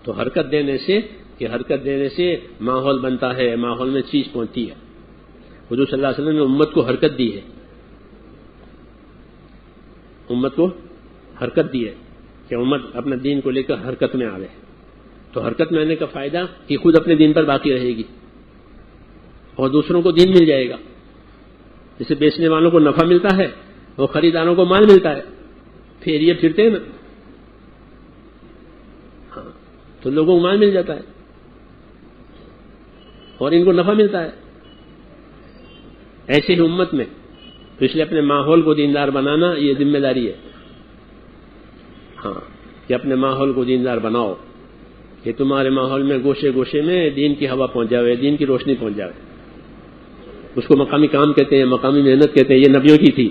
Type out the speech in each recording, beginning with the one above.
تو حرکت دینے سے ماحول بنتا ہے، ماحول میں چیز پہنچتی ہے. حضور صلی اللہ علیہ وسلم نے امت کو حرکت دی ہے، کہ امت اپنے دین کو لے کر حرکت میں آوے. تو حرکت میں آنے کا فائدہ کہ خود اپنے دین پر باقی رہے گی اور دوسروں کو دین مل جائے گا. جسے بیچنے والوں کو نفع ملتا ہے، وہ خریداروں کو مال ملتا ہے، پھر یہ پھرتے ہیں نا. ہاں، تو لوگوں کو مال مل جاتا ہے اور ان کو نفع ملتا ہے. ایسے ہی امت میں تو اس لیے اپنے ماحول کو دیندار بنانا یہ ذمہ داری ہے. ہاں، کہ اپنے ماحول کو دیندار بناؤ، کہ تمہارے ماحول میں گوشے گوشے میں دین کی ہوا پہنچ جائے، دین کی روشنی پہنچ جائے. اس کو مقامی کام کہتے ہیں، مقامی محنت کہتے ہیں. یہ نبیوں کی تھی.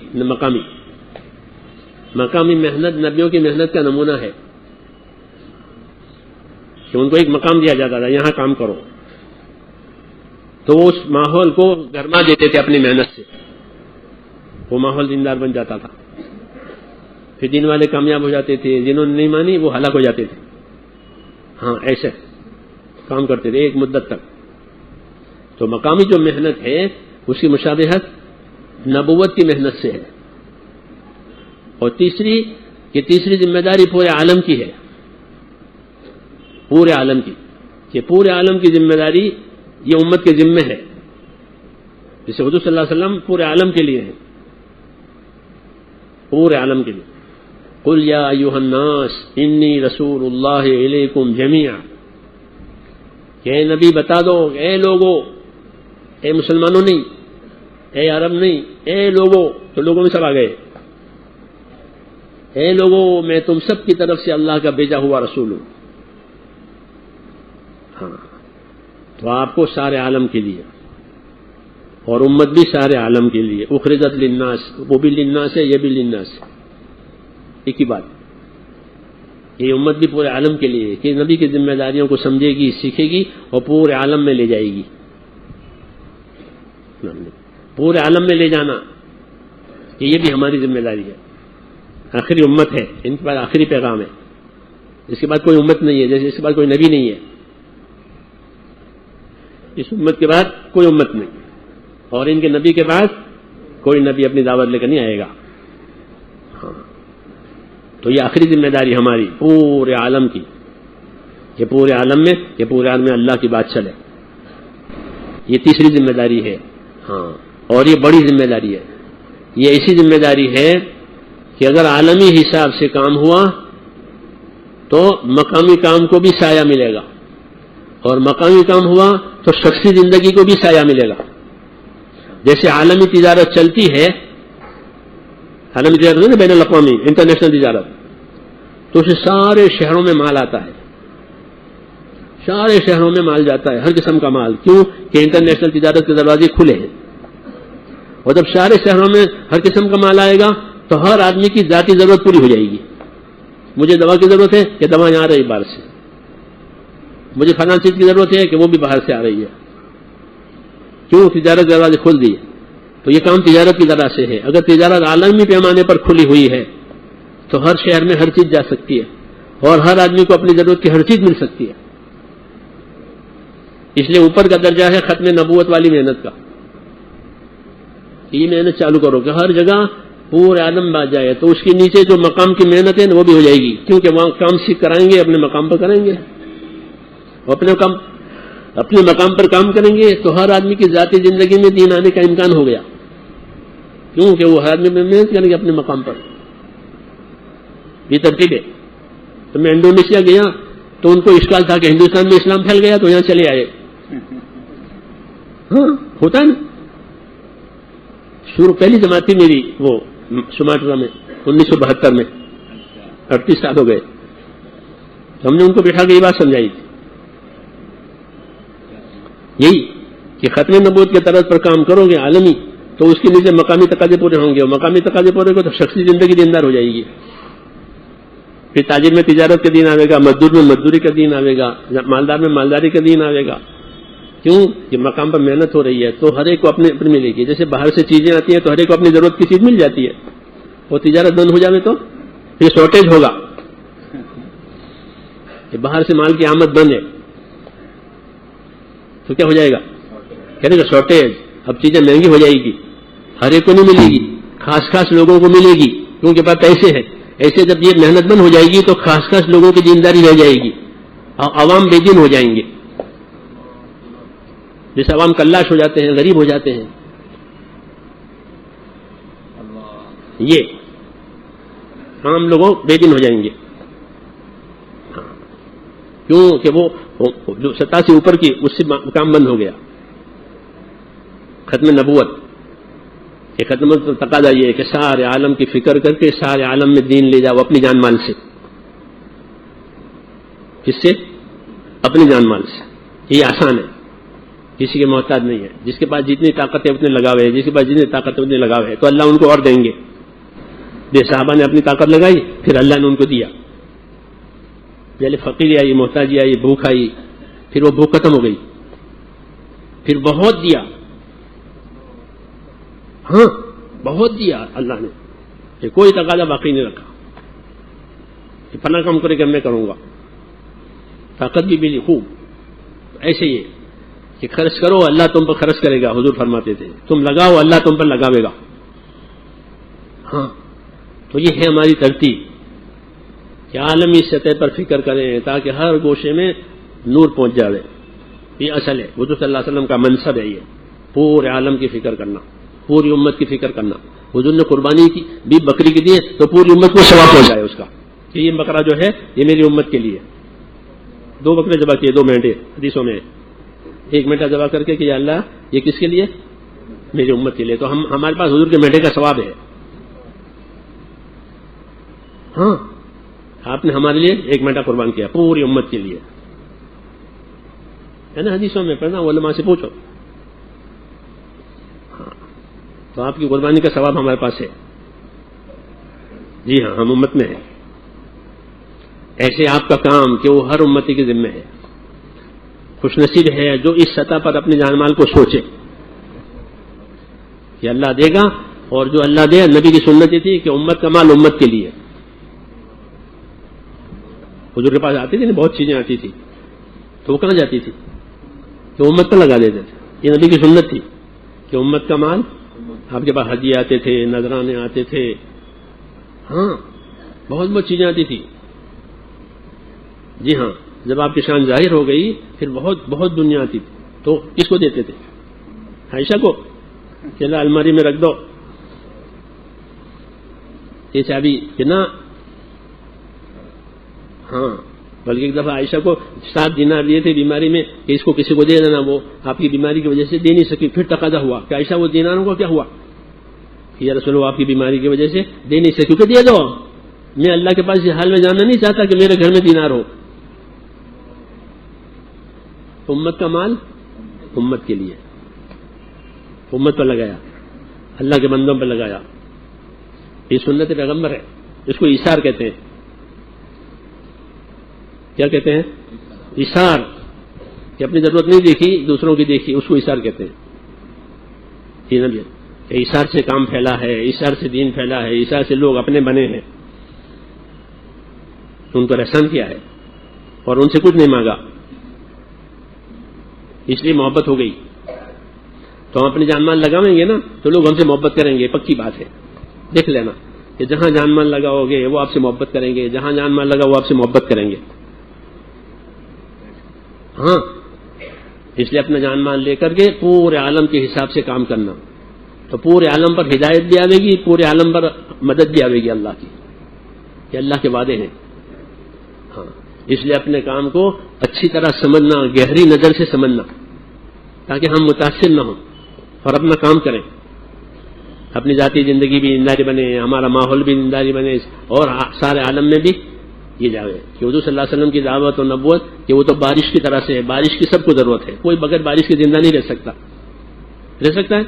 مقامی محنت نبیوں کی محنت کا نمونہ ہے کہ ان کو ایک مقام دیا جاتا تھا، یہاں کام کرو، تو وہ اس ماحول کو گرما دیتے تھے اپنی محنت سے. وہ ماحول دیندار بن جاتا تھا. پھر دین والے کامیاب ہو جاتے تھے، جنہوں نے نہیں مانی وہ ہلاک ہو جاتے تھے. ہاں، ایسے کام کرتے تھے ایک مدت تک. تو مقامی جو محنت ہے اس کی مشابہت نبوت کی محنت سے ہے. اور تیسری ذمہ داری پورے عالم کی ہے، پورے عالم کی، کہ پورے عالم کی ذمہ داری یہ امت کے ذمہ ہے. جیسے حضور صلی اللہ علیہ وسلم پورے عالم کے لیے ہیں، پورے عالم کے لیے. قل یا ایھا الناس انی رسول اللہ الیکم جمیعا، کہ اے نبی بتا دو، اے لوگوں، اے مسلمانوں نہیں، اے عرب نہیں، اے لوگوں. تو لوگوں میں سب آ گئے. اے لوگوں، میں تم سب کی طرف سے اللہ کا بھیجا ہوا رسول ہوں. ہاں، تو آپ کو سارے عالم کے لیے، اور امت بھی سارے عالم کے لیے. اخرجت للناس، وہ بھی للناس ہے، یہ بھی للناس ہے، ایک ہی بات. یہ امت بھی پورے عالم کے لیے، کہ نبی کی ذمہ داریوں کو سمجھے گی، سیکھے گی اور پورے عالم میں لے جائے گی. پورے عالم میں لے جانا کہ یہ بھی ہماری ذمہ داری ہے. آخری امت ہے، ان کے بعد آخری پیغام ہے. اس کے بعد کوئی امت نہیں ہے، جیسے اس کے بعد کوئی نبی نہیں ہے. اس امت کے بعد کوئی امت نہیں، اور ان کے نبی کے بعد کوئی نبی اپنی دعوت لے کر نہیں آئے گا. ہاں، تو یہ آخری ذمہ داری ہماری پورے عالم کی، کہ پورے عالم میں اللہ کی بات چلے. یہ تیسری ذمہ داری ہے. ہاں، اور یہ بڑی ذمہ داری ہے. یہ ایسی ذمہ داری ہے کہ اگر عالمی حساب سے کام ہوا تو مقامی کام کو بھی سایہ ملے گا، اور مقامی کام ہوا تو شخصی زندگی کو بھی سایہ ملے گا. جیسے عالمی تجارت چلتی ہے، عالمی تجارت ہے نا، بین الاقوامی انٹرنیشنل تجارت، تو اسے سارے شہروں میں مال آتا ہے، سارے شہروں میں مال جاتا ہے، ہر قسم کا مال. کیوں کہ انٹرنیشنل تجارت کے دروازے کھلے ہیں. اور جب سارے شہروں میں ہر قسم کا مال آئے گا تو ہر آدمی کی ذاتی ضرورت پوری ہو جائے گی. مجھے دوا کی ضرورت ہے کہ دوا یہاں آ رہی باہر سے، مجھے فلاں چیز کی ضرورت ہے کہ وہ بھی باہر سے آ رہی ہے. کیوں؟ تجارت دروازے کھل دیے. تو یہ کام تجارت کی طرح سے ہے. اگر تجارت عالمی پیمانے پر کھلی ہوئی ہے تو ہر شہر میں ہر چیز جا سکتی ہے، اور ہر آدمی کو اپنی ضرورت کی ہر چیز مل سکتی ہے. اس لیے اوپر کا درجہ ہے ختم نبوت والی محنت کا. یہ محنت چالو کرو کہ ہر جگہ پورے عالم بات جائے. تو اس کے نیچے جو مقام کی محنت ہے وہ بھی ہو جائے گی، کیونکہ وہاں کام سیکھ کرائیں گے، اپنے مقام پر کریں گے، اپنے مقام پر کام کریں گے. تو ہر آدمی کی ذاتی زندگی میں دین آنے کا امکان ہو گیا، کیونکہ وہ ہر آدمی میں محنت کریں گے اپنے مقام پر. یہ ترتیب ہے. تو میں انڈونیشیا گیا تو ان کو اشکال تھا کہ ہندوستان میں اسلام پھیل گیا تو یہاں چلے آئے. ہاں، ہوتا ہے نا. پہلی جماعت تھی میری وہ سماٹرا میں 1972 میں، 38 سال ہو گئے. تو ہم نے ان کو بٹھا کے یہ بات سمجھائی تھی، یہی کہ ختم نبوت کے طرز پر کام کرو گے عالمی تو اس کے نیچے مقامی تقاضے پورے ہوں گے، اور مقامی تقاضے پورے ہو تو شخصی زندگی دیندار ہو جائے گی. پھر تاجر میں تجارت کا دین آئے گا، مزدور میں مزدوری کا دین آئے گا، مالدار میں مالداری کا دین آئے گا. کیوں کہ مقام پر محنت ہو رہی ہے تو ہر ایک کو اپنے ملے گی. جیسے باہر سے چیزیں آتی ہیں تو ہر ایک کو اپنی ضرورت کی چیز مل جاتی ہے، اور تجارت بند ہو جائے تو پھر شارٹیج ہوگا. کہ باہر سے مال کی آمد بند ہے تو کیا ہو جائے گا؟ کہنے کا شارٹیج، اب چیزیں مہنگی ہو جائے گی، ہر ایک کو نہیں ملے گی، خاص خاص لوگوں کو ملے گی کیونکہ پاس پیسے ہے. ایسے جب یہ محنت بند ہو جائے گی تو خاص خاص لوگوں کی دینداری رہ جائے گی اور عوام بے دین ہو جائیں گے. جیسے عوام کلاش ہو جاتے ہیں، غریب ہو جاتے ہیں. یہ عام لوگوں بے دین ہو جائیں گے. کیوں کہ وہ جو 87 سے اوپر کی اس سے کام بند ہو گیا. ختم نبوت، یہ ختم تقاضا یہ ہے کہ سارے عالم کی فکر کر کے سارے عالم میں دین لے جاؤ اپنی جان مال سے. کس سے؟ اپنی جان مال سے. یہ آسان ہے، کسی کے محتاج نہیں ہے. جس کے پاس جتنی طاقت ہے اتنے لگاوے ہے، جس کے پاس جتنی طاقت ہے اتنے لگاوے ہے، تو اللہ ان کو اور دیں گے. صحابہ نے اپنی طاقت لگائی، پھر اللہ نے ان کو دیا. پہلے فقیری آئی، محتاجی آئی، بھوک آئی، پھر وہ بھوک ختم ہو گئی، پھر بہت دیا. ہاں بہت دیا اللہ نے، کہ کوئی تقاضا باقی نہیں رکھا کہ فلاں کام کرے کہ میں کروں گا. طاقت بھی ملی خوب. ایسے ہی کہ خرچ کرو اللہ تم پر خرچ کرے گا. حضور فرماتے تھے تم لگاؤ اللہ تم پر لگاوے گا. ہاں تو یہ ہے ہماری ترتیب کہ عالمی سطح پر فکر کریں تاکہ ہر گوشے میں نور پہنچ جائے. یہ اصل ہے. حضور صلی اللہ علیہ وسلم کا منصب ہے، یہ پورے عالم کی فکر کرنا، پوری امت کی فکر کرنا. حضور نے قربانی کی بھی بکری کی دی تو پوری امت کو ثواب پہنچائے اس کا کہ یہ بکرا جو ہے یہ میری امت کے لیے. 2 بکرے ذبح کیے، 2 مینڈے حدیثوں میں. 1 مینڈا ذبح کر کے کہ یا اللہ یہ کس کے لیے؟ میری امت کے لیے. تو ہمارے پاس حضور کے مینڈے کا ثواب ہے. ہاں آپ نے ہمارے لیے 1 مینڈا قربان کیا پوری امت کے لیے، ہے نا؟ حدیثوں میں پڑھنا، علماء سے پوچھو. ہاں تو آپ کی قربانی کا ثواب ہمارے پاس ہے. جی ہاں ہم امت میں ہیں. ایسے آپ کا کام کہ وہ ہر امتی کے ذمہ ہے. خوش نصیب ہے جو اس سطح پر اپنے جان مال کو سوچے کہ اللہ دے گا. اور جو اللہ دے، نبی کی سنت یہ تھی کہ امت کا مال امت کے لیے. حضور کے پاس آتی تھی نا، بہت چیزیں آتی تھی تو وہ کہاں جاتی تھی؟ تو امت پر لگا دیتے تھے. یہ نبی کی سنت تھی کہ امت کا مال. آپ کے پاس ہدیے آتے تھے، نذرانے آتے تھے، ہاں بہت بہت چیزیں آتی تھی. جی ہاں جب آپ کی شان ظاہر ہو گئی پھر بہت بہت دنیا آتی تھی. تو کس کو دیتے تھے؟ عائشہ کو. چلا الماری میں رکھ دو یہ چابی کہ نا. ہاں بلکہ ایک دفعہ عائشہ کو 7 دینار دیے تھے بیماری میں کہ اس کو کسی کو دے دینا، وہ آپ کی بیماری کی وجہ سے دے نہیں سکی. پھر تقاضا ہوا کہ عائشہ وہ دیناروں کو کیا ہوا کہ یا رسول اللہ آپ کی بیماری کی وجہ سے دے نہیں سکی، کیونکہ دے دو. میں اللہ کے پاس یہ حال میں جانا نہیں چاہتا کہ میرے گھر میں دینار ہو. امت کا مال امت کے لیے، امت پر لگایا، اللہ کے بندوں پر لگایا. یہ سنت پیغمبر ہے. اس کو ایثار کہتے ہیں. کیا کہتے ہیں؟ ایثار. کہ اپنی ضرورت نہیں دیکھی دوسروں کی دیکھی، اس کو ایثار کہتے ہیں. کہ ایثار سے کام پھیلا ہے، ایثار سے دین پھیلا ہے، ایثار سے لوگ اپنے بنے ہیں. ان کو احسان کیا ہے اور ان سے کچھ نہیں مانگا، اس لیے محبت ہو گئی. تو ہم اپنی جان مال لگاویں گے نا تو لوگ ہم سے محبت کریں گے. پکی بات ہے. دیکھ لینا کہ جہاں جان مال لگاؤ گے وہ آپ سے محبت کریں گے، جہاں جان مال لگا وہ آپ سے محبت کریں گے. ہاں اس لیے اپنا جان مال لے کر کے پورے عالم کے حساب سے کام کرنا. تو پورے عالم پر ہدایت بھی آئے گی، پورے عالم پر مدد بھی آئے گی اللہ کی، کہ اللہ کے وعدے ہیں. ہاں اس لیے اپنے کام کو اچھی طرح سمجھنا، گہری نظر سے سمجھنا، تاکہ ہم متاثر نہ ہوں اور اپنا کام کریں. اپنی ذاتی زندگی بھی زنداری بنے، ہمارا ماحول بھی زنداری بنے، اور سارے عالم میں بھی یہ جاوے کہ حضور صلی اللہ علیہ وسلم کی دعوت اور نبوت کہ وہ تو بارش کی طرح سے ہے. بارش کی سب کو ضرورت ہے، کوئی بغیر بارش کے زندہ نہیں رہ سکتا ہے.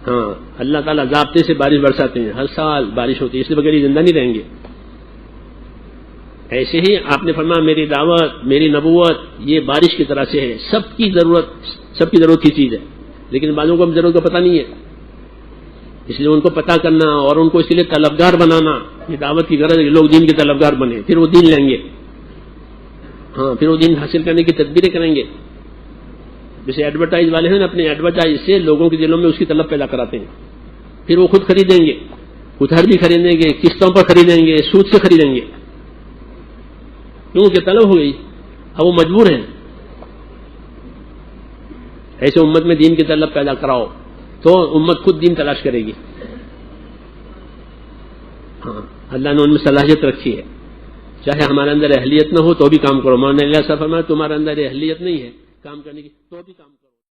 ہاں اللہ تعالیٰ ضابطے سے بارش برساتے ہیں، ہر سال بارش ہوتی ہے، اس لیے بغیر زندہ نہیں رہیں گے. ایسے ہی آپ نے فرمایا میری دعوت، میری نبوت یہ بارش کی طرح سے ہے. سب کی ضرورت کی چیز ہے، لیکن بعضوں کو ضرورت کا پتہ نہیں ہے. اس لیے ان کو پتہ کرنا اور ان کو اس کے لیے طلبگار بنانا، یہ دعوت کی غرض ہے کہ لوگ دین کے طلبگار بنے، پھر وہ دین لیں گے. ہاں پھر وہ دین حاصل کرنے کی تدبیریں کریں گے. جیسے ایڈورٹائز والے ہیں نا، اپنے ایڈورٹائز سے لوگوں کے دلوں میں اس کی طلب پیدا کراتے ہیں. پھر وہ خود خریدیں گے، ادھر بھی خریدیں گے، قسطوں پر خریدیں گے، سود سے خریدیں گے، کیونکہ طلب ہو گئی، اب وہ مجبور ہیں. ایسے امت میں دین کی طلب پیدا کراؤ تو امت خود دین تلاش کرے گی. ہاں اللہ نے ان میں صلاحیت رکھی ہے، چاہے ہمارے اندر اہلیت نہ ہو تو بھی کام کرو. مولانا الیاس صاحب فرمایا تمہارے اندر اہلیت نہیں ہے کام کرنے کی تو بھی کام کرو.